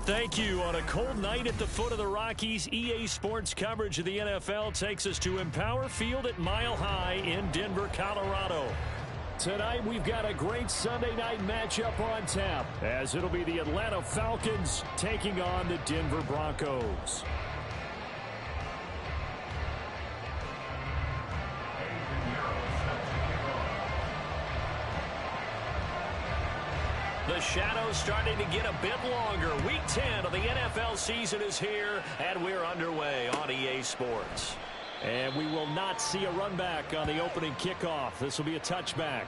Thank you. On a cold night at the foot of the Rockies, EA Sports coverage of the NFL takes us to Empower Field at Mile High in Denver, Colorado. Tonight, we've got a great Sunday night matchup on tap, as it'll be the Atlanta Falcons taking on the Denver Broncos. The shadow's starting to get a bit longer. Week 10 of the NFL season is here, and we're underway on EA Sports. And we will not see a run back on the opening kickoff. This will be a touchback.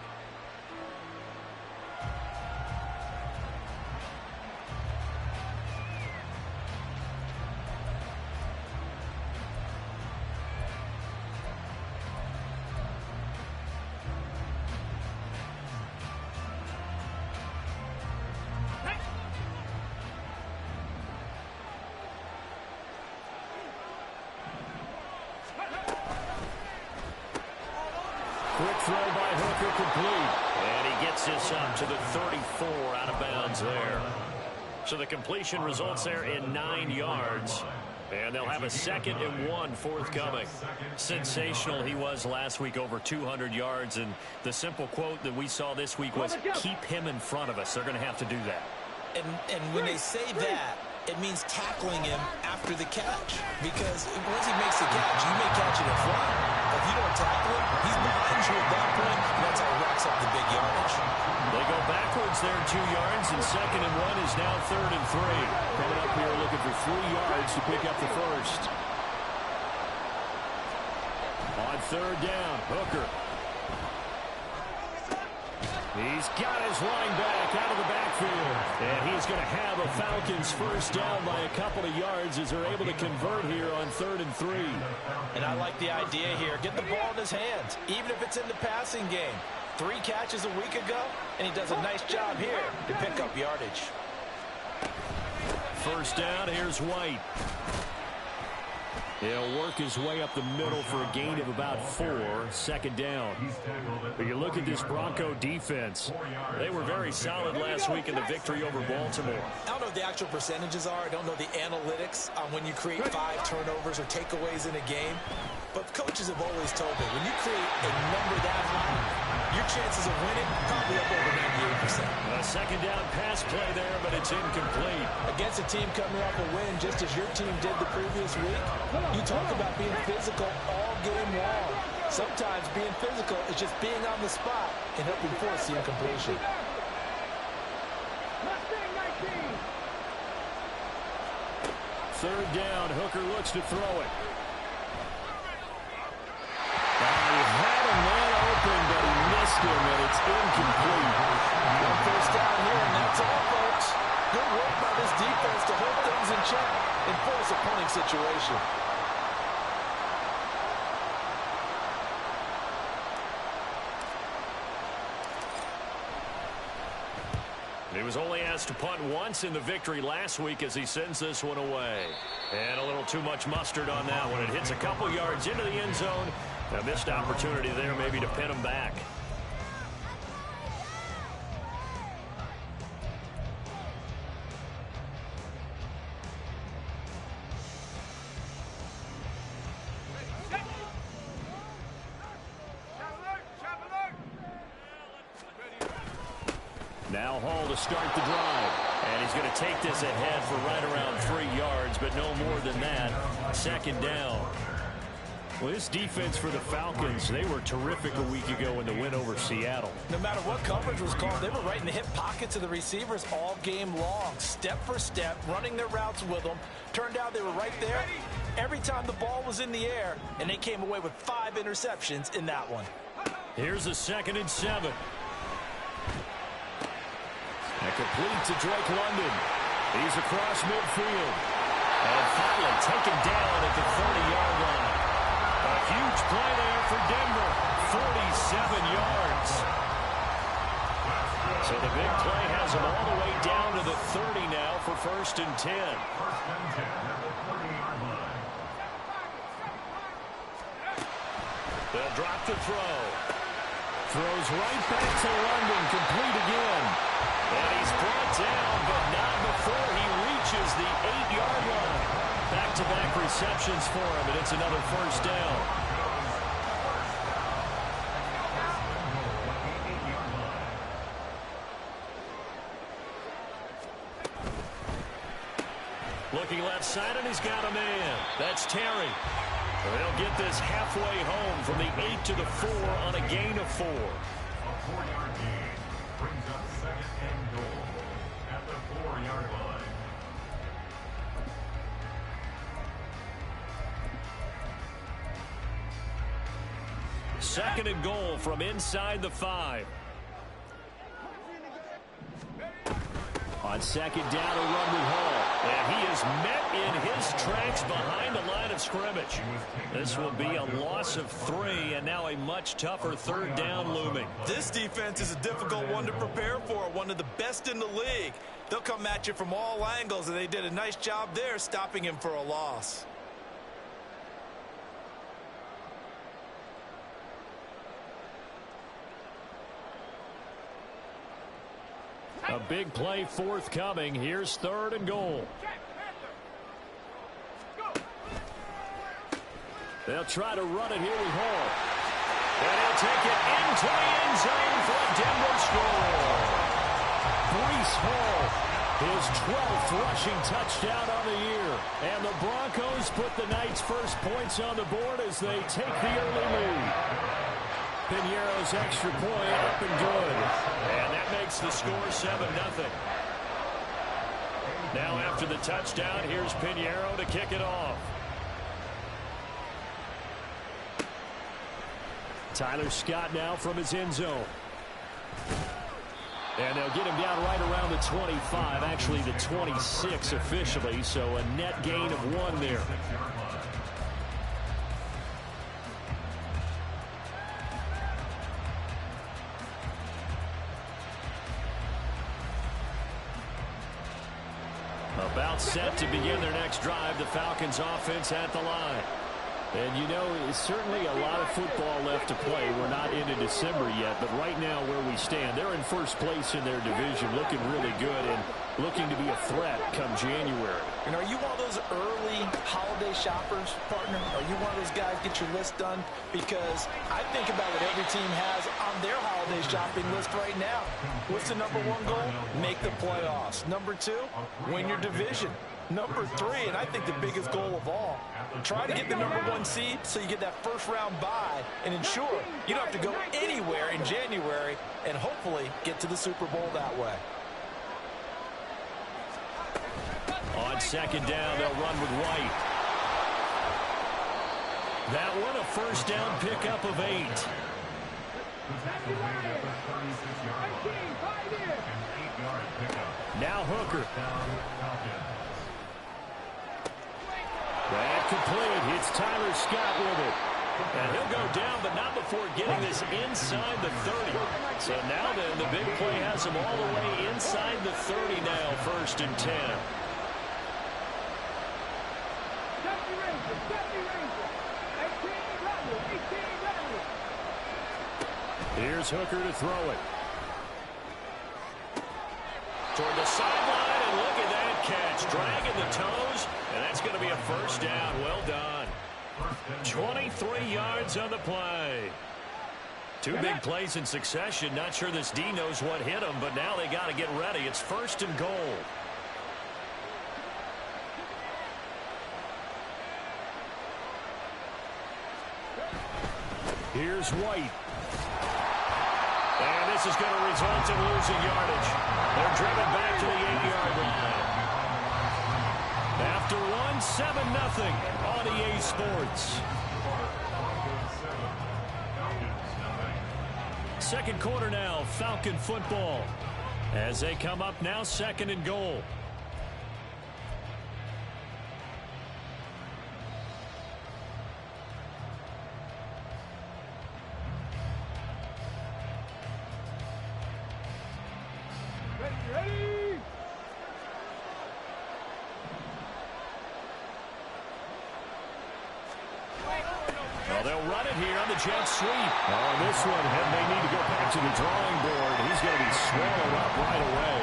Quick throw by Hooker, complete. And he gets this up to the 34, out of bounds there. So the completion results there in 9 yards. And they'll have a 2nd and 1 forthcoming. Sensational he was last week, over 200 yards. And the simple quote that we saw this week was, keep him in front of us. They're going to have to do that. And when they say that, it means tackling him after the catch. Because once he makes the catch, you may catch it in front. If you don't tackle him, he's behind you at that point. And that's how he racks up the big yardage. They go backwards there 2 yards, and 2nd and 1 is now 3rd and 3. Coming up here looking for 3 yards to pick up the first. On 3rd down, Hooker. He's got his running back out of the backfield. And he's going to have a Falcons first down by a couple of yards as they're able to convert here on 3rd and 3. And I like the idea here. Get the ball in his hands, even if it's in the passing game. 3 catches a week ago, and he does a nice job here to pick up yardage. First down, here's White. He'll work his way up the middle for a gain of about 4, 2nd down. But you look at this Bronco defense. They were very solid last week in the victory over Baltimore. I don't know what the actual percentages are. I don't know the analytics on when you create 5 turnovers or takeaways in a game. But coaches have always told me, when you create a number that high, your chances of winning probably up over 98%. A 2nd down pass play there, but it's incomplete. Against a team coming off a win, just as your team did the previous week, you talk about being physical all game long. Sometimes being physical is just being on the spot and helping force the incompletion. Third down, Hooker looks to throw it. He had a man open, but he missed him, and it's incomplete. One first down here, and that's all, folks. Good work by this defense to hold things in check and force a punting situation. He was only asked to punt once in the victory last week as he sends this one away. And a little too much mustard on that one. It hits a couple yards into the end zone. A missed opportunity there maybe to pin him back. Now Hall to start the drive. And he's going to take this ahead for right around 3 yards, but no more than that. 2nd down. Well, this defense for the Falcons, they were terrific a week ago in the win over Seattle. No matter what coverage was called, they were right in the hip pockets of the receivers all game long. Step for step, running their routes with them. Turned out they were right there every time the ball was in the air, and they came away with 5 interceptions in that one. Here's a 2nd and 7. And complete to Drake London. He's across midfield. And finally taken down at the 30-yard line. A huge play there for Denver. 47 yards. So the big play has him all the way down to the 30 now for 1st and 10. They'll drop the throw. Throws right back to London. Complete again. And he's brought down, but not before he reaches reaches the 8-yard line. Back-to-back receptions for him, and it's another first down. Looking left side, and he's got a man. That's Terry. They'll get this halfway home from the 8 to the 4 on a gain of 4. A 4-yard gain brings up 2nd and goal at the 4-yard line. Second and goal from inside the 5. On second down, a run with Hall. And he is met in his tracks behind the line of scrimmage. This will be a loss of 3, and now a much tougher 3rd down looming. This defense is a difficult one to prepare for, one of the best in the league. They'll come at you from all angles, and they did a nice job there stopping him for a loss. A big play forthcoming. Here's 3rd and goal. They'll try to run it here with Hall. And he'll take it into the end zone for a Denver score. Breece Hall, his 12th rushing touchdown on the year. And the Broncos put the night's first points on the board as they take the early lead. Piñeiro's extra point up and good. And that makes the score 7-0. Now after the touchdown, here's Piñeiro to kick it off. Tyler Scott now from his end zone. And they'll get him down right around the 25, actually the 26 officially, so a net gain of 1 there. About set to begin their next drive, the Falcons offense at the line. And, you know, it's certainly a lot of football left to play. We're not into December yet, but right now where we stand, they're in first place in their division, looking really good and looking to be a threat come January. And are you one of those early holiday shoppers, partner? Are you one of those guys get your list done? Because I think about what every team has on their holiday shopping list right now. What's the number 1 goal? Make the playoffs. Number 2, win your division. Number 3, and I think the biggest goal of all, try to get the number 1 seed so you get that first-round bye and ensure you don't have to go anywhere in January and hopefully get to the Super Bowl that way. On second down, they'll run with White. That one a first down pickup of 8. Now Hooker. That complete. It's Tyler Scott with it. And he'll go down, but not before getting this inside the 30. So now then, the big play has him all the way inside the 30 now, 1st and 10. Here's Hooker to throw it. Toward the sideline, and look at that catch. Dragging the toes, and that's going to be a first down. Well done. 23 yards on the play. 2 big plays in succession. Not sure this D knows what hit him, but now they got to get ready. It's 1st and goal. Here's White. And this is going to result in losing yardage. They're driven back to the 8-yard line. After 1, 7-0 on EA Sports. Second quarter now, Falcon football. As they come up now, 2nd and goal. Jet sweep. On this one, and they need to go back to the drawing board. He's going to be swallowed up right away.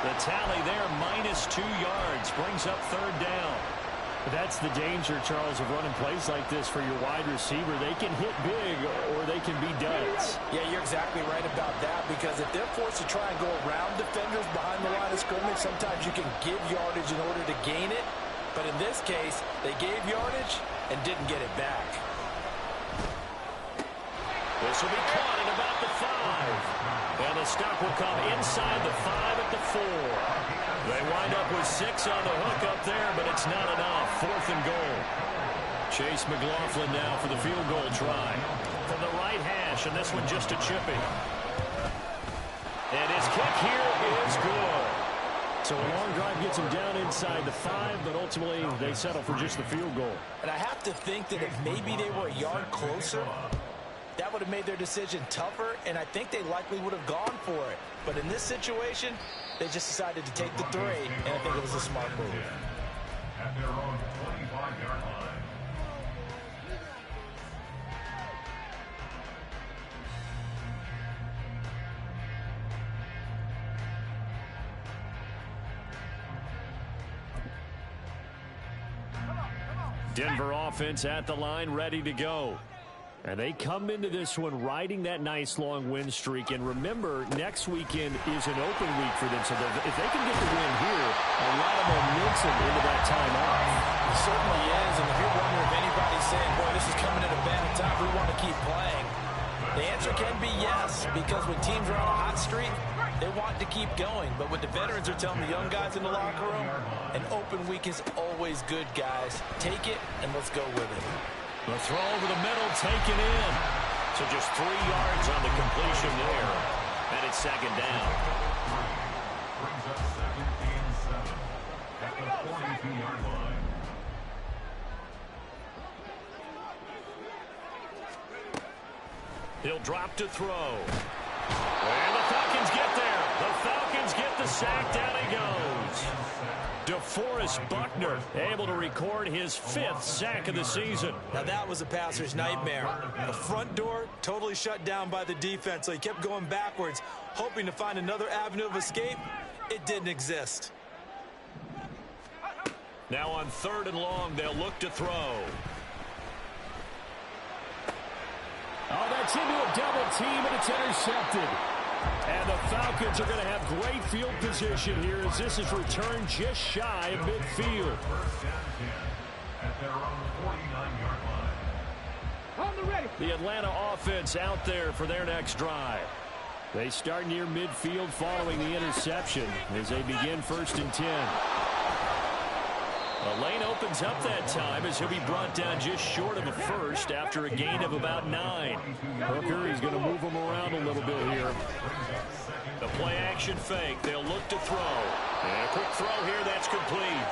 The tally there, -2 yards, brings up 3rd down. That's the danger, Charles, of running plays like this for your wide receiver. They can hit big or they can be duds. Yeah, you're exactly right about that, because if they're forced to try and go around defenders behind the line of scrimmage, sometimes you can give yardage in order to gain it. But in this case, they gave yardage and didn't get it back. This will be caught at about the 5. And the stop will come inside the 5 at the 4. They wind up with 6 on the hook up there, but it's not enough. 4th and goal. Chase McLaughlin now for the field goal try. From the right hash, and this one just a chipping. And his kick here is good. So a long drive gets him down inside the 5, but ultimately they settle for just the field goal. And I have to think that if maybe they were a yard closer, that would have made their decision tougher, and I think they likely would have gone for it. But in this situation, they just decided to take the 3, and I think it was a smart move. At their own 25-yard line. Denver offense at the line, ready to go. And they come into this one riding that nice long win streak. And remember, next weekend is an open week for them. So if they can get the win here, a lot of momentum into that time off. It certainly is. And if you're wondering if anybody's saying, boy, this is coming at a bad time, we want to keep playing, the answer can be yes. Because when teams are on a hot streak, they want to keep going. But what the veterans are telling the young guys in the locker room, an open week is always good, guys. Take it, and let's go with it. The throw over the middle taken in. So just 3 yards on the completion there. And it's 2nd down. Brings up 2nd and 7 at the 42-yard line. He'll drop to throw. And the Falcons get there. The Falcons get the sack. Down he goes. DeForest Buckner able to record his 5th sack of the season. Now that was a passer's nightmare. The front door totally shut down by the defense, so he kept going backwards, hoping to find another avenue of escape. It didn't exist. Now on 3rd and long, they'll look to throw. Oh, that's into a double team, and it's intercepted. And the Falcons are going to have great field position here as this is returned just shy of midfield. 1st and 10 at their own 49-yard line. The Atlanta offense out there for their next drive. They start near midfield following the interception as they begin 1st and 10. The lane opens up that time as he'll be brought down just short of a first after a gain of about 9. Hooker, he's going to move him around a little bit here. The play action fake. They'll look to throw. And a quick throw here. That's complete.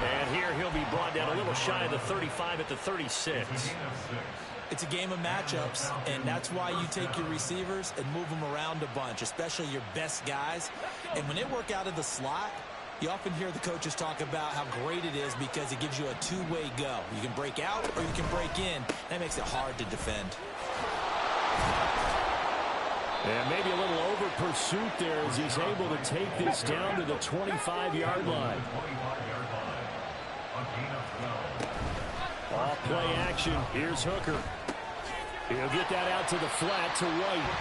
And here he'll be brought down a little shy of the 35 at the 36. It's a game of matchups, and that's why you take your receivers and move them around a bunch, especially your best guys. And when they work out of the slot, you often hear the coaches talk about how great it is because it gives you a two-way go. You can break out or you can break in. That makes it hard to defend. And maybe a little over pursuit there as he's able to take this down to the 25-yard line. Off play action. Here's Hooker. He'll get that out to the flat to White.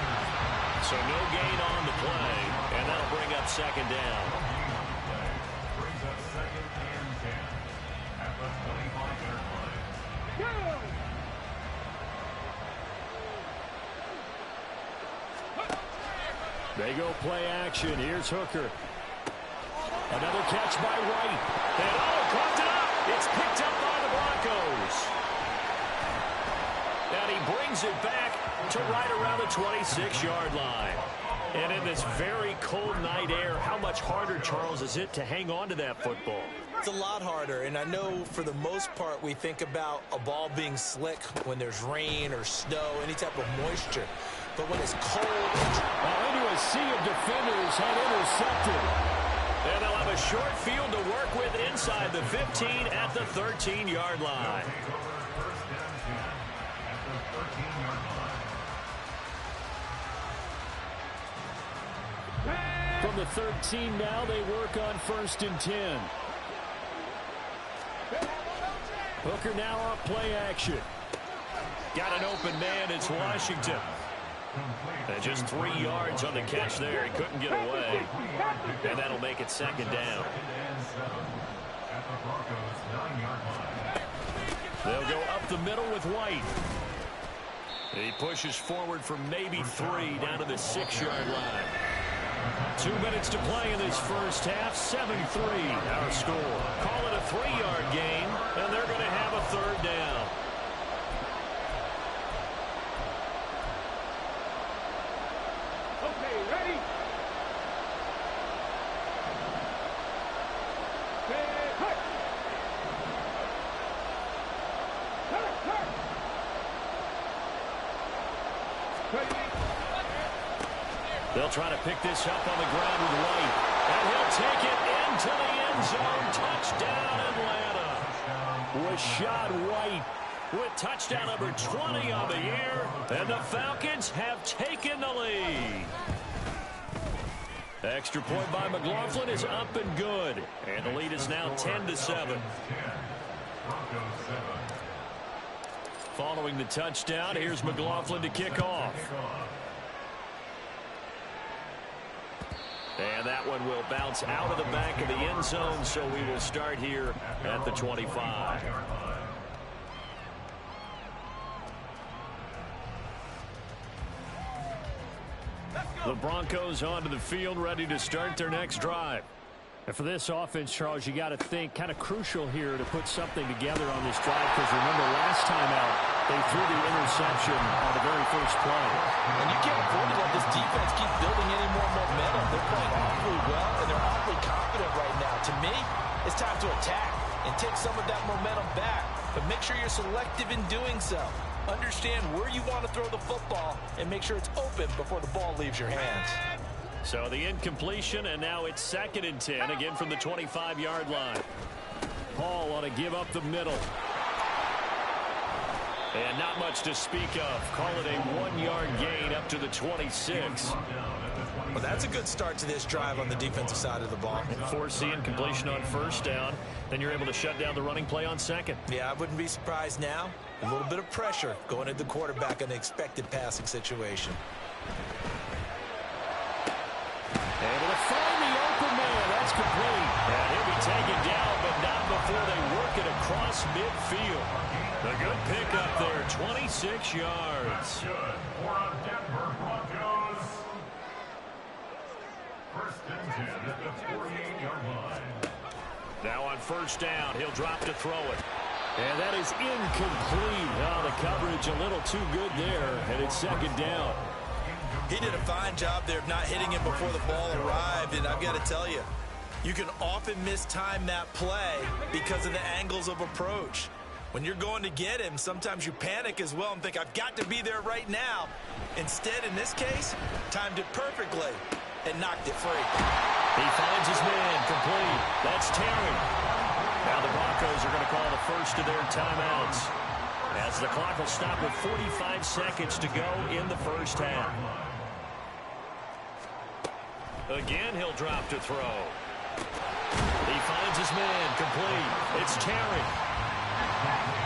So no gain on the play, and that'll bring up 2nd down. Brings up 2nd and 10 at the 25-yard line. They go play action. Here's Hooker. Another catch by White. And coughed it up. It's picked up by the Broncos. And he brings it back to right around the 26-yard line. And in this very cold night air, how much harder, Charles, is it to hang on to that football? It's a lot harder, and I know for the most part we think about a ball being slick when there's rain or snow, any type of moisture. But when it's cold... Into a sea of defenders had intercepted. And they'll have a short field to work with inside the 15 at the 13-yard line. From the 13 now, they work on 1st and 10. Hooker now off play action. Got an open man. It's Washington. And just 3 yards on the catch there. He couldn't get away. And that'll make it 2nd down. They'll go up the middle with White. He pushes forward for maybe 3 down to the 6-yard line. 2 minutes to play in this first half. 7-3 our score. Call it a 3-yard gain, and they're going to have a 3rd down. Okay, ready? They'll try to pick this up on the ground with White. And he'll take it into the end zone. Touchdown, Atlanta. Rashad White with touchdown number 20 on the year. And the Falcons have taken the lead. The extra point by McLaughlin is up and good. And the lead is now 10-7. Following the touchdown, here's McLaughlin to kick off. And that one will bounce out of the back of the end zone, so we will start here at the 25. The Broncos onto the field, ready to start their next drive. And for this offense, Charles, you got to think kind of crucial here to put something together on this drive, because remember last time out they threw the interception on the very first play. And you can't afford to let this defense keep building any more momentum. They're playing awfully well, and they're awfully confident right now. To me, it's time to attack and take some of that momentum back. But make sure you're selective in doing so. Understand where you want to throw the football and make sure it's open before the ball leaves your hands. So the incompletion, and now it's 2nd and 10, again from the 25-yard line. Paul on a give up the middle. And not much to speak of. Call it a 1-yard gain up to the 26. Well, that's a good start to this drive on the defensive side of the ball. And force the incompletion on 1st down. Then you're able to shut down the running play on 2nd. Yeah, I wouldn't be surprised now. A little bit of pressure going at the quarterback in the expected passing situation. Able to find the open man. That's complete. And he'll be taken down, but not before they work it across midfield. A good pickup there, 26 yards. Good for a Denver Broncos. 1st and 10 at the 48-yard line. Now on 1st down, he'll drop to throw it. And that is incomplete. Oh, the coverage a little too good there, and it's 2nd down. He did a fine job there of not hitting him before the ball arrived, and I've got to tell you, you can often mistime that play because of the angles of approach. When you're going to get him, sometimes you panic as well and think, I've got to be there right now. Instead, in this case, timed it perfectly and knocked it free. He finds his man, complete. That's Terry. Now the Broncos are going to call the first of their timeouts, as the clock will stop with 45 seconds to go in the first half. Again, he'll drop to throw. He finds his man, complete. It's Terry.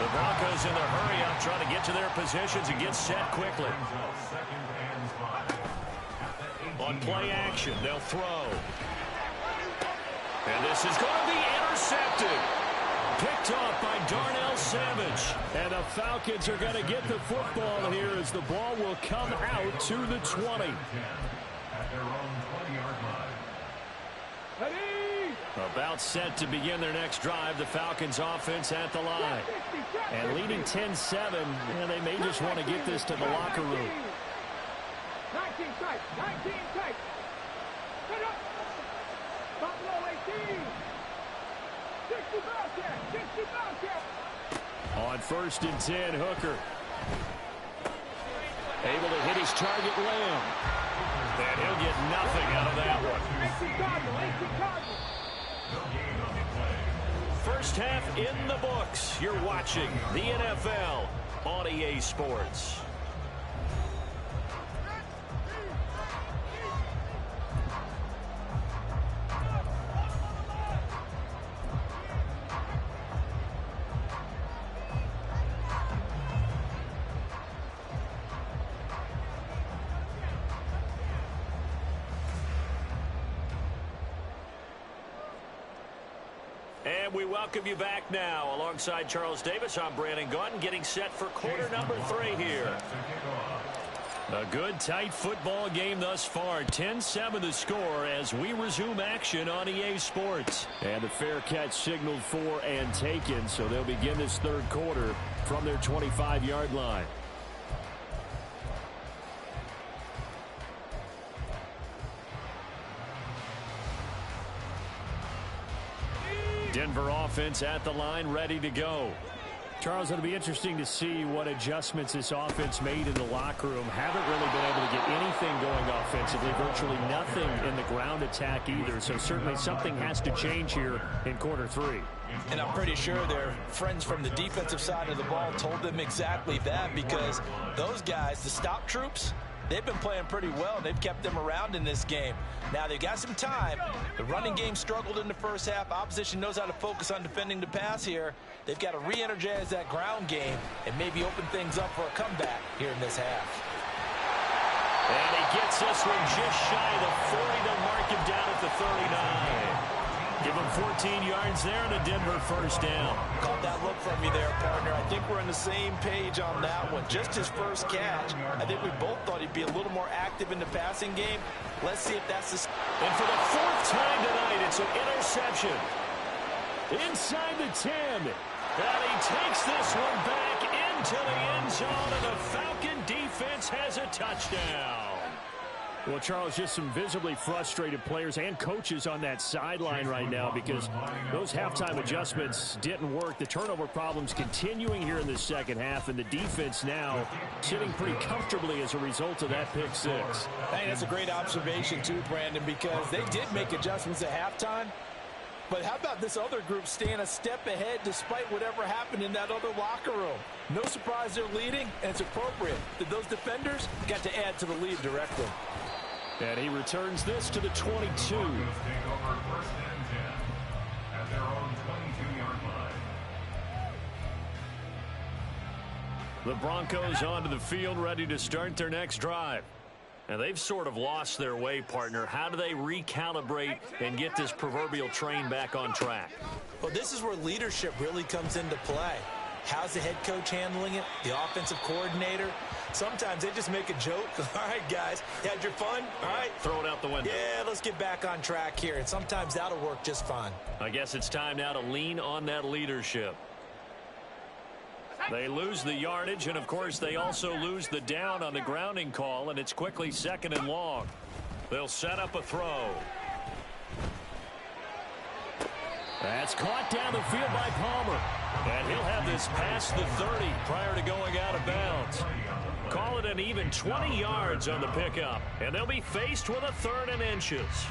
The Broncos in their hurry up, trying to get to their positions and get set quickly. On play action, they'll throw. And this is going to be intercepted. Picked off by Darnell Savage. And the Falcons are going to get the football here as the ball will come out to the 20. At their own 20-yard line. Ready? About set to begin their next drive. The Falcons offense at the line. And leading 10-7, and they may just want to get this to the locker room. 19 tight, 19 tight. Get up. Buffalo 18. 60 Bobcat, 60 Bobcat. On 1st and 10, Hooker. Able to hit his target, Lamb. And he'll get nothing out of that one. 18 Cardinal, 18 Cardinal. First half in the books. You're watching the NFL on EA Sports. And we welcome you back now. Alongside Charles Davis, I'm Brandon Gaudin, getting set for quarter number 3 here. A good, tight football game thus far. 10-7 the score as we resume action on EA Sports. And the fair catch signaled for and taken, so they'll begin this third quarter from their 25-yard line. Denver offense at the line, ready to go. Charles, it'll be interesting to see what adjustments this offense made in the locker room. Haven't really been able to get anything going offensively, virtually nothing in the ground attack either. So certainly something has to change here in quarter 3. And I'm pretty sure their friends from the defensive side of the ball told them exactly that, because those guys, the stop troops, they've been playing pretty well. They've kept them around in this game. Now, they've got some time. The running game struggled in the first half. Opposition knows how to focus on defending the pass here. They've got to re-energize that ground game and maybe open things up for a comeback here in this half. And he gets this one just shy of the 40. They'll mark him down at the 39. Give him 14 yards there and a Denver first down. Caught that look from you there, partner. I think we're on the same page on that one. Just his first catch. I think we both thought he'd be a little more active in the passing game. Let's see if that's the... And for the 4th time tonight, it's an interception. Inside the 10. And he takes this one back into the end zone, and the Falcon defense has a touchdown. Well, Charles, just some visibly frustrated players and coaches on that sideline right now because those halftime adjustments didn't work. The turnover problems continuing here in the second half, and the defense now sitting pretty comfortably as a result of that pick 6. Hey, that's a great observation too, Brandon, because they did make adjustments at halftime. But how about this other group staying a step ahead despite whatever happened in that other locker room? No surprise they're leading, and it's appropriate that those defenders got to add to the lead directly. And he returns this to the 22. Take over 1st and 10 at their own 22-yard line. The Broncos onto the field, ready to start their next drive. And they've sort of lost their way, partner. How do they recalibrate and get this proverbial train back on track? Well, this is where leadership really comes into play. How's the head coach handling it? The offensive coordinator? Sometimes they just make a joke. All right, guys, you had your fun? All right. Throw it out the window. Yeah, let's get back on track here. And sometimes that'll work just fine. I guess it's time now to lean on that leadership. They lose the yardage, and, of course, they also lose the down on the grounding call, and it's quickly 2nd and long. They'll set up a throw. That's caught down the field by Palmer. And he'll have this past the 30 prior to going out of bounds. Call it an even 20 yards on the pickup, and they'll be faced with a 3rd and inches.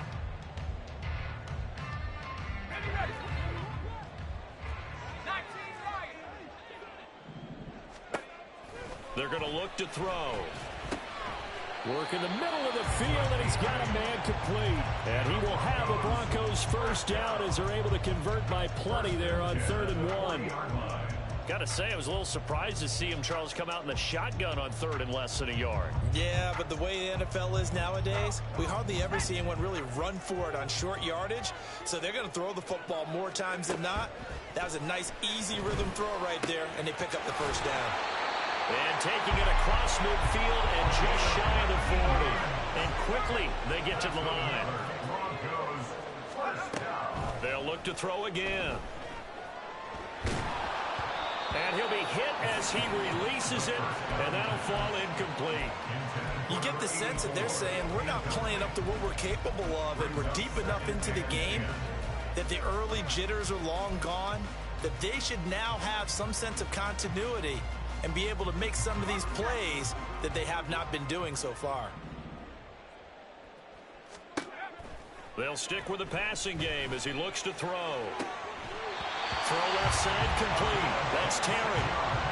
They're going to look to throw. Work in the middle of the field, and he's got a man complete. And he will have a Broncos first down as they're able to convert by plenty there on 3rd and 1. Got to say, I was a little surprised to see him, Charles, come out in the shotgun on 3rd and less than a yard. Yeah, but the way the NFL is nowadays, we hardly ever see anyone really run for it on short yardage. So they're going to throw the football more times than not. That was a nice, easy rhythm throw right there, and they pick up the first down. And taking it across midfield and just shy of the 40. And quickly, they get to the line. They'll look to throw again. And he'll be hit as he releases it, and that'll fall incomplete. You get the sense that they're saying we're not playing up to what we're capable of, and we're deep enough into the game that the early jitters are long gone, that they should now have some sense of continuity and be able to make some of these plays that they have not been doing so far. They'll stick with the passing game as he looks to throw. Throw left side complete. That's Terry.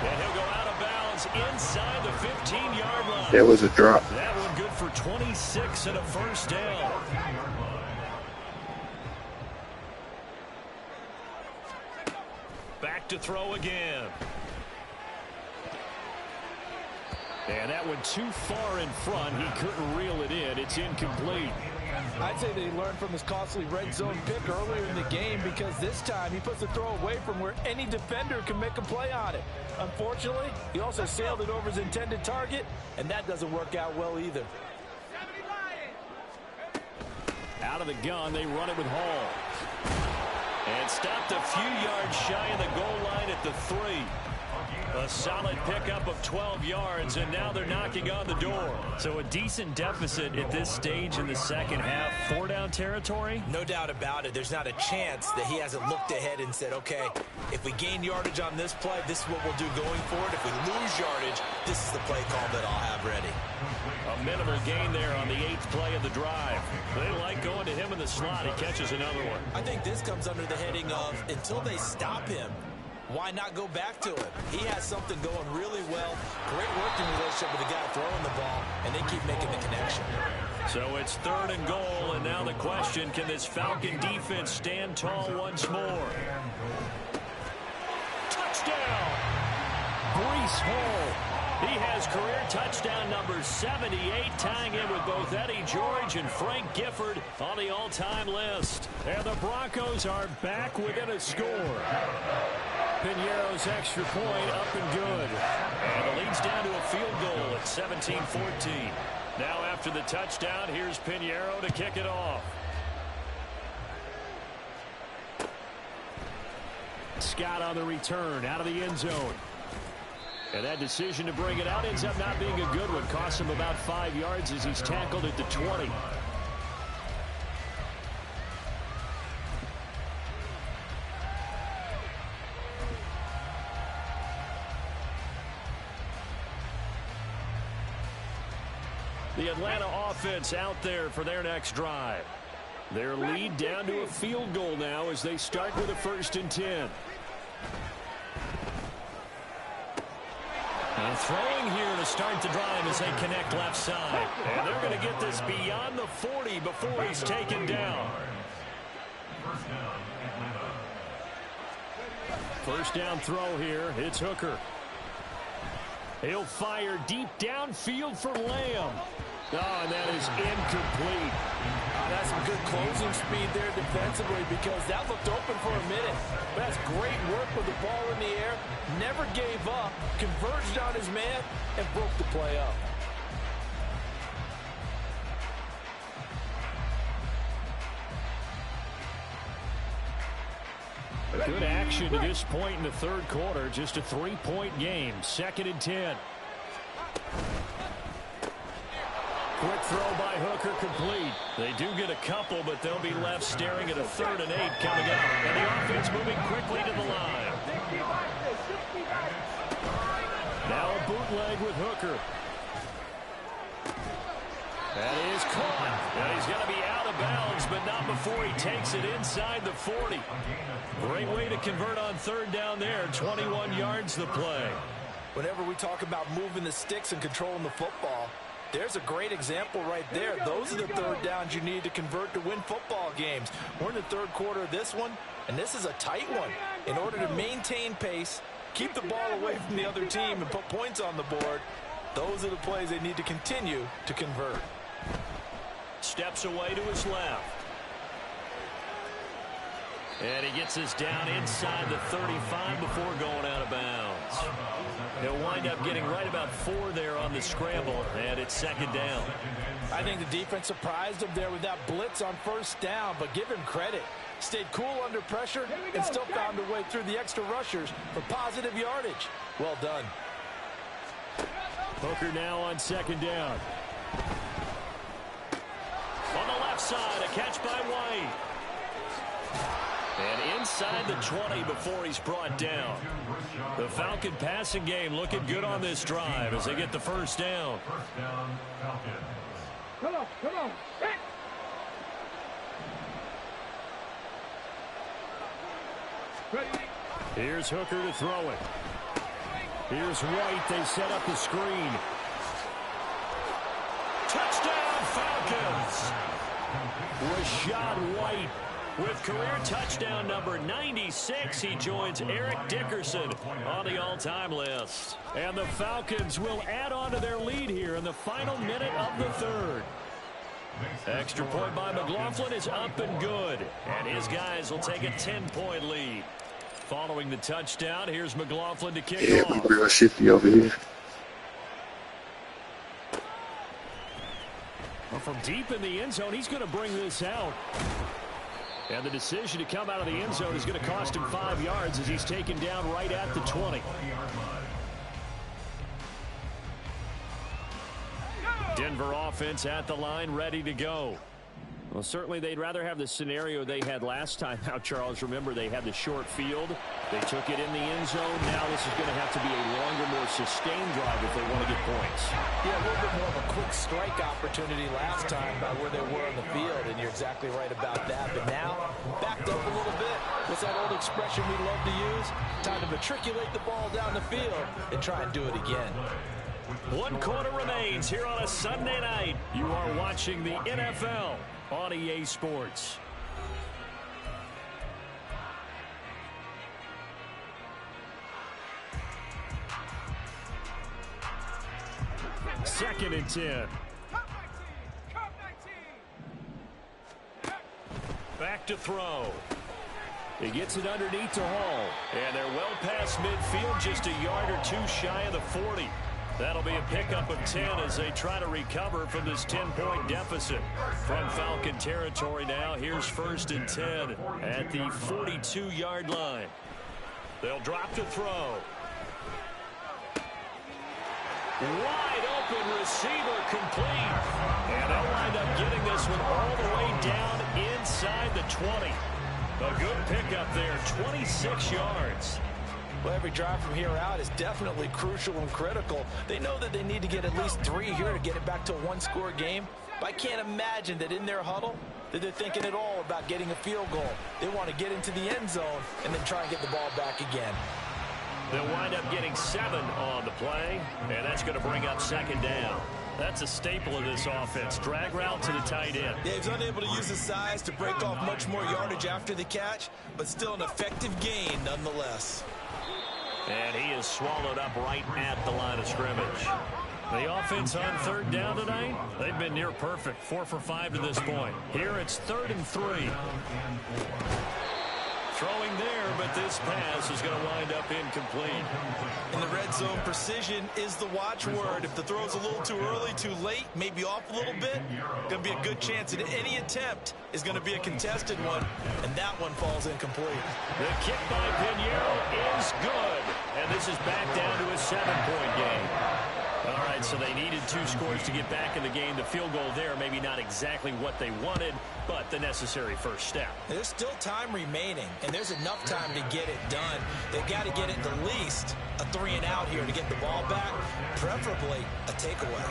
And he'll go out of bounds inside the 15-yard line. It was a drop. That one good for 26 and a first down. Back to throw again. And that one too far in front. He couldn't reel it in. It's incomplete. I'd say that he learned from his costly red zone pick earlier in the game, because this time he puts the throw away from where any defender can make a play on it. Unfortunately, he also sailed it over his intended target, and that doesn't work out well either. Out of the gun, they run it with Hall. And stopped a few yards shy of the goal line at the 3. A solid pickup of 12 yards, and now they're knocking on the door. So a decent deficit at this stage in the second half. 4-down territory? No doubt about it. There's not a chance that he hasn't looked ahead and said, okay, if we gain yardage on this play, this is what we'll do going forward. If we lose yardage, this is the play call that I'll have ready. A minimal gain there on the 8th play of the drive. They like going to him in the slot. He catches another one. I think this comes under the heading of, until they stop him, why not go back to him? He has something going really well. Great working relationship with the guy throwing the ball, and they keep making the connection. So it's 3rd and goal, and now the question, can this Falcon defense stand tall once more? Touchdown! Breece Hall. He has career touchdown number 78, tying in with both Eddie George and Frank Gifford on the all-time list. And the Broncos are back within a score. Piñeiro's extra point up and good. And the lead's down to a field goal at 17-14. Now after the touchdown, here's Piñeiro to kick it off. Scott on the return, out of the end zone. And that decision to bring it out ends up not being a good one. Costs him about 5 yards as he's tackled at the 20. The Atlanta offense out there for their next drive. Their lead down to a field goal now as they start with a 1st and 10. And throwing here to start the drive as they connect left side. And they're going to get this beyond the 40 before he's taken down. First down throw here. It's Hooker. He'll fire deep downfield for Lamb. Oh, and that is incomplete. That's some good closing speed there defensively, because that looked open for a minute. But that's great work with the ball in the air. Never gave up, converged on his man, and broke the play up. Good action to this point in the 3rd quarter. Just a 3-point game. 2nd and 10. Quick throw by Hooker, complete. They do get a couple, but they'll be left staring at a 3rd and 8 coming up. And the offense moving quickly to the line. Now a bootleg with Hooker. That is caught. And he's going to be out of bounds, but not before he takes it inside the 40. Great way to convert on 3rd down there. 21 yards the play. Whenever we talk about moving the sticks and controlling the football, there's a great example right there. Those are the 3rd downs you need to convert to win football games. We're in the 3rd quarter of this one, and this is a tight one. In order to maintain pace, keep the ball away from the other team, and put points on the board, those are the plays they need to continue to convert. Steps away to his left. And he gets us down inside the 35 before going out of bounds. He'll wind up getting right about 4 there on the scramble, and it's 2nd down. I think the defense surprised him there with that blitz on 1st down, but give him credit. Stayed cool under pressure and still found a way through the extra rushers for positive yardage. Well done. Hooker now on 2nd down. On the left side, a catch by White. And inside the 20 before he's brought down. The Falcon passing game looking good on this drive as they get the 1st down. First down, Falcons. Come on, come on. Hey. Ready. Here's Hooker to throw it. Here's White. They set up the screen. Touchdown, Falcons! Rashad White. With career touchdown number 96, he joins Eric Dickerson on the all-time list. And the Falcons will add on to their lead here in the final minute of the 3rd. Extra point by McLaughlin is up and good. And his guys will take a 10-point lead. Following the touchdown, here's McLaughlin to kick off. Real shifty over here. Well, from deep in the end zone, he's going to bring this out. And the decision to come out of the end zone is going to cost him 5 yards as he's taken down right at the 20. Denver offense at the line, ready to go. Well, certainly they'd rather have the scenario they had last time out, Charles. Remember, they had the short field. They took it in the end zone. Now this is going to have to be a longer, more sustained drive if they want to get points. Yeah, a little bit more of a quick strike opportunity last time by where they were on the field, and you're exactly right about that. But now, backed up a little bit. What's that old expression we love to use? Time to matriculate the ball down the field and try and do it again. 1 quarter remains here on a Sunday night. You are watching the NFL on EA Sports. Second and 10. Back to throw. He gets it underneath to Hall. And they're well past midfield, just a yard or two shy of the 40. That'll be a pickup of 10 as they try to recover from this 10-point deficit. From Falcon territory now, here's 1st and 10 at the 42-yard line. They'll drop to throw. Wide open receiver complete. And they'll wind up getting this one all the way down inside the 20. A good pickup there, 26 yards. Well, every drive from here out is definitely crucial and critical. They know that they need to get at least 3 here to get it back to a one-score game. But I can't imagine that in their huddle that they're thinking at all about getting a field goal. They want to get into the end zone and then try and get the ball back again. They'll wind up getting 7 on the play, and that's going to bring up 2nd down. That's a staple of this offense. Drag route to the tight end. Yeah, he's unable to use his size to break off much more yardage after the catch, but still an effective gain nonetheless. And he is swallowed up right at the line of scrimmage. The offense on 3rd down tonight, they've been near perfect. 4 for 5 to this point. Here it's 3rd and 3. Throwing there, but this pass is going to wind up incomplete. In the red zone, precision is the watchword. If the throw's a little too early, too late, maybe off a little bit, going to be a good chance that any attempt is going to be a contested one, and that one falls incomplete. The kick by Pinheiro is good, and this is back down to a 7-point game. All right, so they needed 2 scores to get back in the game. The field goal there, maybe not exactly what they wanted, but the necessary first step. There's still time remaining, and there's enough time to get it done. They've got to get it at least a 3 and out here to get the ball back, preferably a takeaway.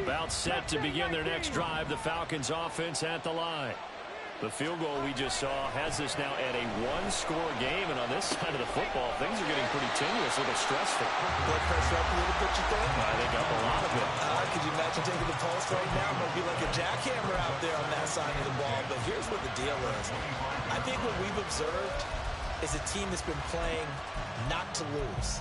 About set to begin their next drive, the Falcons offense at the line. The field goal we just saw has this now at a 1-score game, and on this side of the football, things are getting pretty tenuous, a little stressful. Blood pressure up a little bit, you think? I think up a lot of it. Could you imagine taking the pulse right now? It might be like a jackhammer out there on that side of the ball, but here's what the deal is. I think what we've observed is a team that's been playing not to lose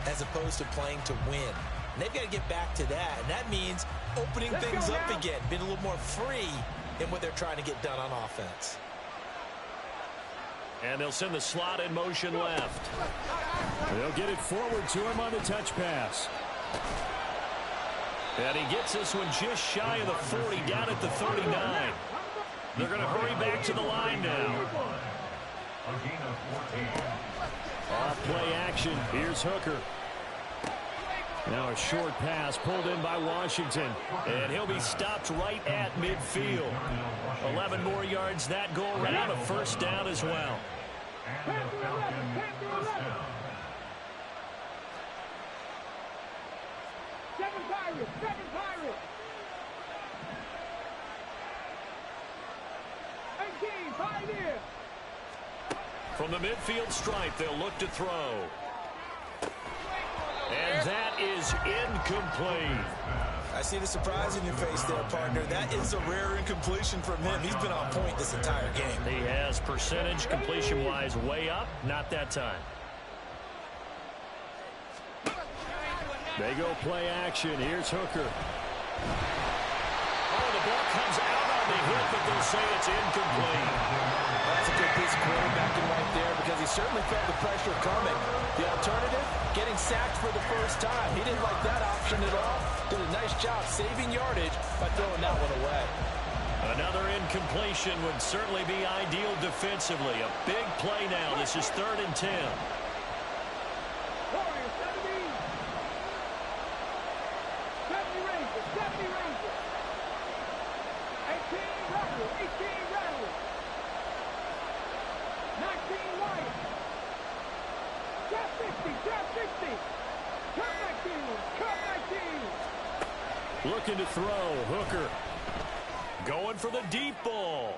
as opposed to playing to win. And they've got to get back to that, and that means opening things up again, being a little more free in what they're trying to get done on offense. And they'll send the slot in motion left. They'll get it forward to him on the touch pass. And he gets this one just shy of the 40, down at the 39. They're going to hurry back to the line now. Off play action. Here's Hooker. Now a short pass pulled in by Washington. And he'll be stopped right at midfield. 11 more yards that go around. A first down as well. Seven Pirates. 18, Pioneer. From the midfield stripe, they'll look to throw. And that is incomplete. I see the surprise in your face there, partner. That is a rare incompletion from him. He's been on point this entire game. He has percentage completion-wise way up. Not that time. They go play action. Here's Hooker. Oh, the ball comes out on the hit, but they'll say it's incomplete. That's a good piece of quarterbacking right there because he certainly felt the pressure coming. The alternative, getting sacked for the first time. He didn't like that option at all. Did a nice job saving yardage by throwing that one away. Another incompletion would certainly be ideal defensively. A big play now. This is 3rd and 10. Looking to throw. Hooker. Going for the deep ball.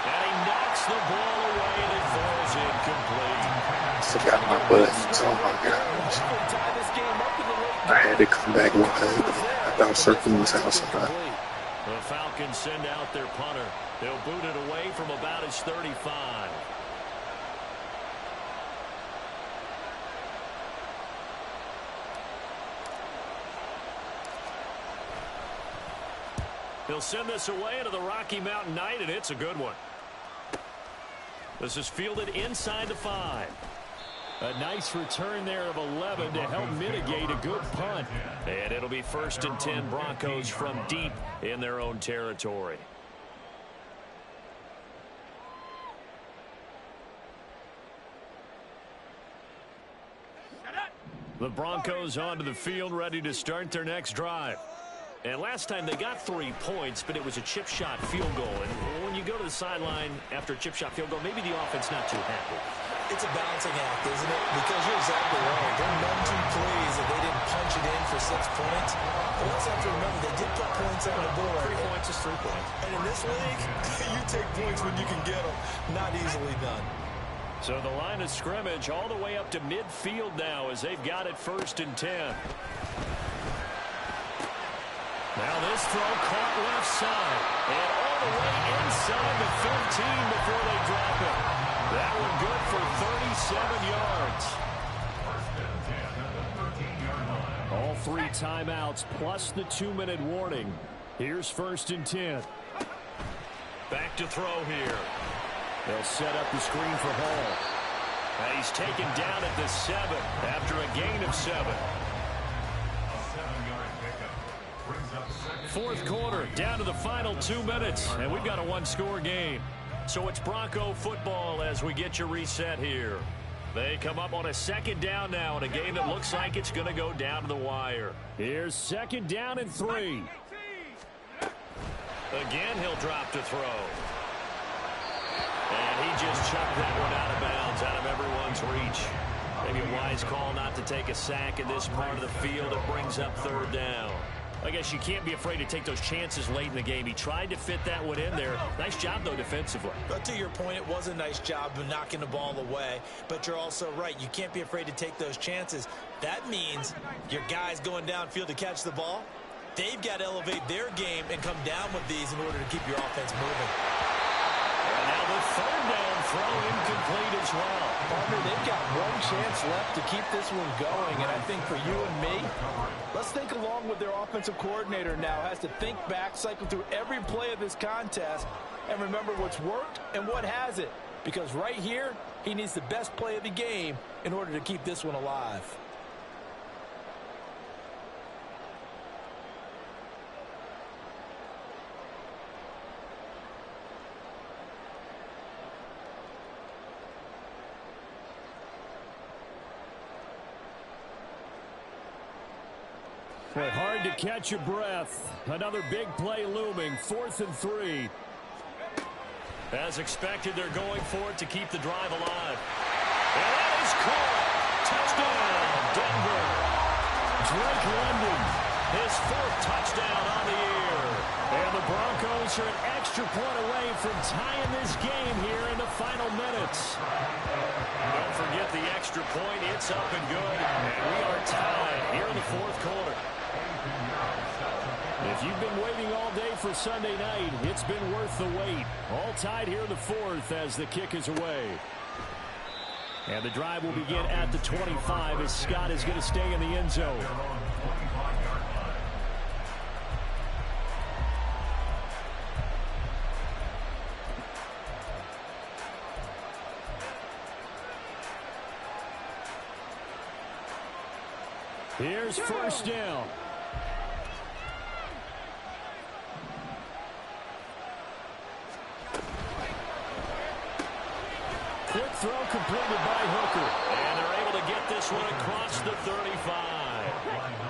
And he knocks the ball away and it falls incomplete. Forgot my buttons. Oh my gosh. I had to come back live. I thought Circle was outside. The Falcons send out their punter. They'll boot it away from about his 35. He'll send this away into the Rocky Mountain Night, and it's a good one. This is fielded inside the 5. A nice return there of 11 to help mitigate a good punt. And it'll be 1st and 10, Broncos from deep in their own territory. The Broncos onto the field, ready to start their next drive. And last time they got 3 points, but it was a chip shot field goal. And when you go to the sideline after a chip shot field goal, maybe the offense not too happy. It's a balancing act, isn't it? Because you're exactly right. They're none too pleased that they didn't punch it in for 6 points. But let's have to remember, they did put points on the board. 3 points is 3 points. And in this league, you take points when you can get them. Not easily done. So the line of scrimmage all the way up to midfield now as they've got it 1st and 10. Now this throw caught left side. And all the way inside the 15 before they drop it. That one good for 37 yards. All 3 timeouts plus the 2-minute warning. Here's 1st and 10. Back to throw here. They'll set up the screen for Hall. And he's taken down at the 7 after a gain of 7. Fourth quarter, down to the final 2 minutes, and we've got a 1-score game. So it's Bronco football as we get you reset here. They come up on a 2nd down now in a game that looks like it's going to go down to the wire. Here's 2nd down and 3. Again, he'll drop to throw. And he just chucked that one out of bounds, out of everyone's reach. Maybe a wise call not to take a sack in this part of the field. It brings up 3rd down. I guess you can't be afraid to take those chances late in the game. He tried to fit that one in there. Nice job, though, defensively. But to your point, it was a nice job of knocking the ball away. But you're also right. You can't be afraid to take those chances. That means your guys going downfield to catch the ball, they've got to elevate their game and come down with these in order to keep your offense moving. And now the 3rd down throw incomplete as well. Partner, they've got 1 chance left to keep this one going. And I think for you and me, let's think along with their offensive coordinator now. Has to think back, cycle through every play of this contest, and remember what's worked and what hasn't. Because right here, he needs the best play of the game in order to keep this one alive. Boy, hard to catch your breath. Another big play looming. 4th and 3. As expected, they're going for it to keep the drive alive. And that is caught. Touchdown, Denver. Drake London. His 4th touchdown on the year. And the Broncos are an extra point away from tying this game here in the final minutes. Don't forget the extra point. It's up and good. And we are tied here in the 4th quarter. If you've been waiting all day for Sunday night, it's been worth the wait. All tied here in the 4th as the kick is away. And the drive will begin at the 25 as Scott is going to stay in the end zone. Here's first down. Quick throw completed by Hooker. And they're able to get this one across the 35.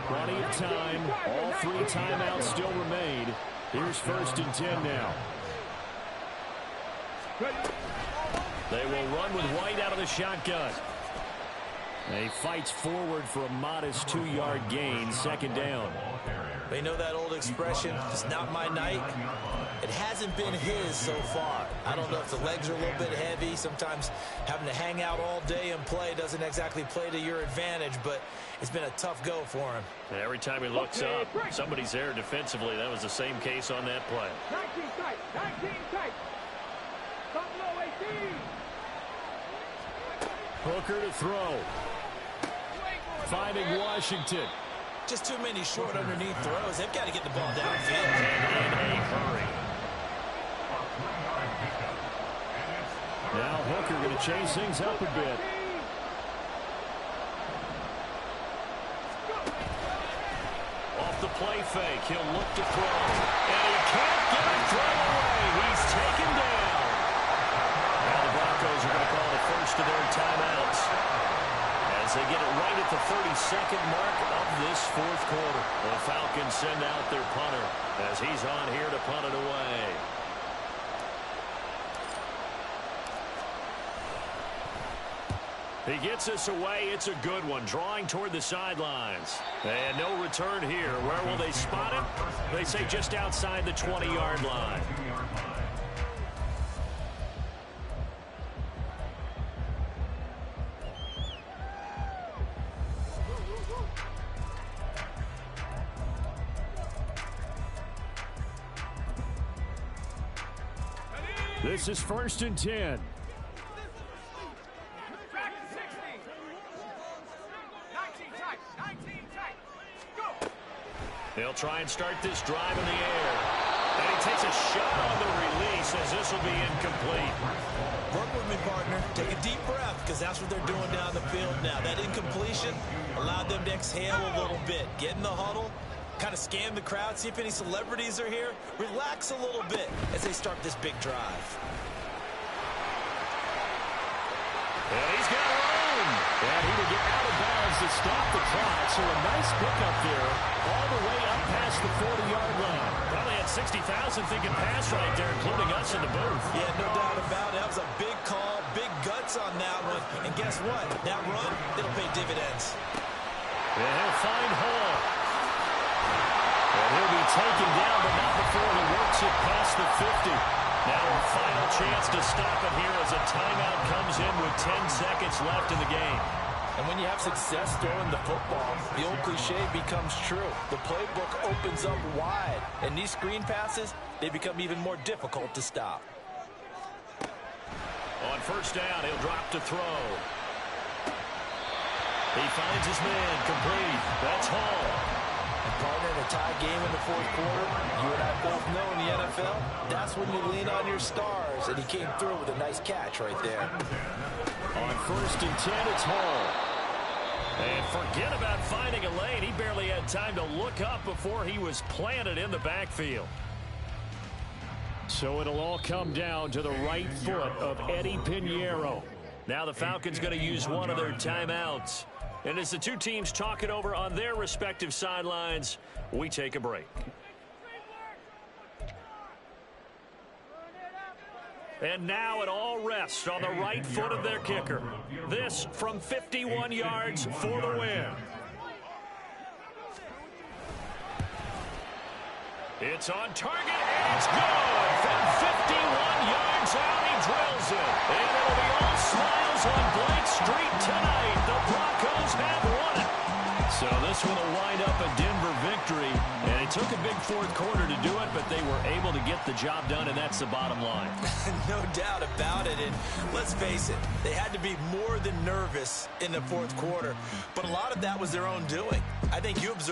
Plenty of time. All 3 timeouts still remain. Here's first and 10 now. They will run with White out of the shotgun. He fights forward for a modest 2-yard gain, second down. They know that old expression, it's not my night. It hasn't been his so far. I don't know if the legs are a little bit heavy. Sometimes having to hang out all day and play doesn't exactly play to your advantage, but it's been a tough go for him. And every time he looks up, somebody's there defensively. That was the same case on that play. 19 tight, 19 tight. Stop low, 18. Hooker to throw. Finding Washington. Just too many short underneath throws. They've got to get the ball downfield. And in a hurry. Now Hooker going to change things up a bit. Off the play fake, he'll look to throw. And he can't get a throw away. He's taken down. Now the Broncos are going to call the first of their timeouts as they get it right at the 32nd mark of this fourth quarter. The Falcons send out their punter as he's on here to punt it away. He gets us away. It's a good one. Drawing toward the sidelines. And no return here. Where will they spot it? They say just outside the 20-yard line. This is first and 10. They'll try and start this drive in the air. And he takes a shot on the release as this will be incomplete. Work with me, partner. Take a deep breath because that's what they're doing down the field now. That incompletion allowed them to exhale a little bit. Get in the huddle, kind of scan the crowd, see if any celebrities are here. Relax a little bit as they start this big drive. And he's got room. And he will get out of bounds to stop the clock. So a nice pickup there all the way up past the 40-yard line. Probably had 60,000 thinking pass right there, including us in the booth. Yeah, no doubt about it. That was a big call, big guts on that one. And guess what? That run, it'll pay dividends. And he'll find Hall. And he'll be taken down, but not before he works it past the 50. Now a final chance to stop it here as a timeout comes in with 10 seconds left in the game. And when you have success throwing the football, the old cliche becomes true. The playbook opens up wide, and these screen passes, they become even more difficult to stop. On first down, he'll drop to throw. He finds his man, complete. That's Hall. And partner, in a tie game in the fourth quarter, you and I both know in the NFL, that's when you lean on your stars, and he came through with a nice catch right there. On first and 10, it's Hall. And forget about finding a lane. He barely had time to look up before he was planted in the backfield. So it'll all come down to the right foot of Eddie Pinheiro. Now the Falcons going to use one of their timeouts. And as the two teams talk it over on their respective sidelines, we take a break. And now it all rests on the right foot of their kicker. This from 51 yards for the win. It's on target, and it's good. From 51 yards out, he drills it. And it'll be all smiles on Blake Street tonight. The Broncos have won it. So this one will wind up a Denver victory. And it took a big fourth quarter to do it, but they were able to get the job done, and that's the bottom line. No doubt about it. And let's face it, they had to be more than nervous in the fourth quarter. But a lot of that was their own doing. I think you observed